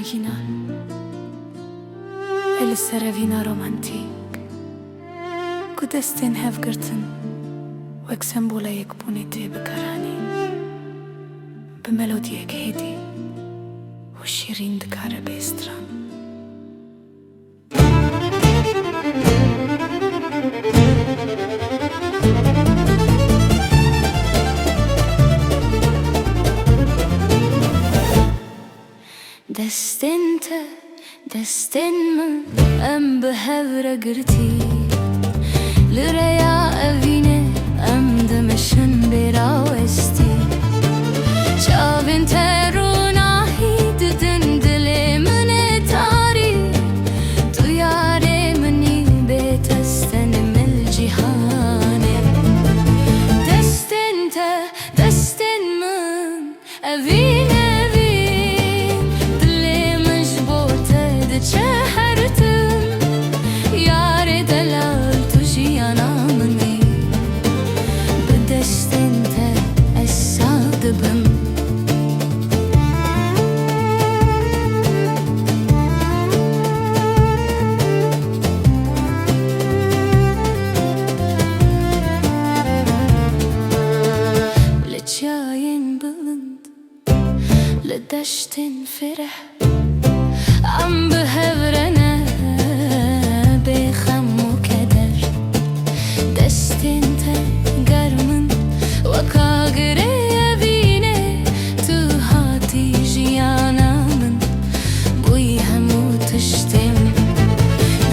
original El Serevina romantik Ku destin hevgirtin Wek sembolejek puniti بكراني بملوديك هادي وشيرين دكارة بيسترا Destin من أم بهورة قرتي لريا أفيني أم دمشن براوستي شابن ترونا هيد دندلي من تاري طياري مني بتستن من الجهاني دستن من أفيني لدشتن فرح عم بهورنا بخم وكدر دشتن تقرمن وكاقري يبيني تهاتي جيانا من بويها موتشتم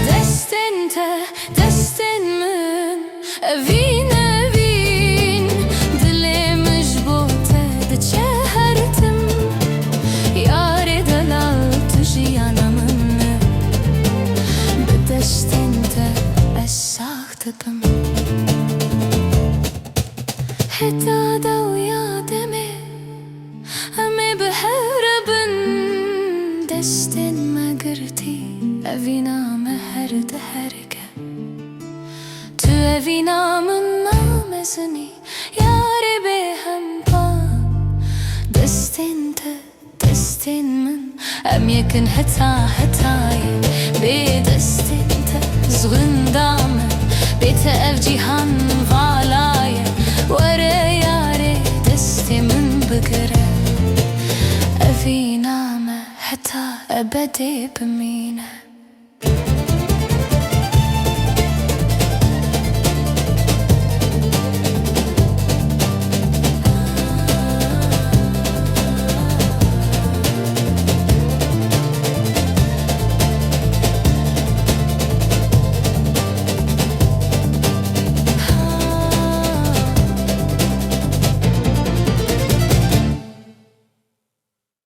دستن من أفينا حتى دويا دمي أمي بهربن دستن ما قرتي أفينا مهر دهرقة تو أفينا من نامزني يا ربي همبا دستن من أم يكن حتى بدستن زغن دامن بيت أفجيهان فالايا ورياري دستي من بقرة أفينا ما حتى أبدي بمينه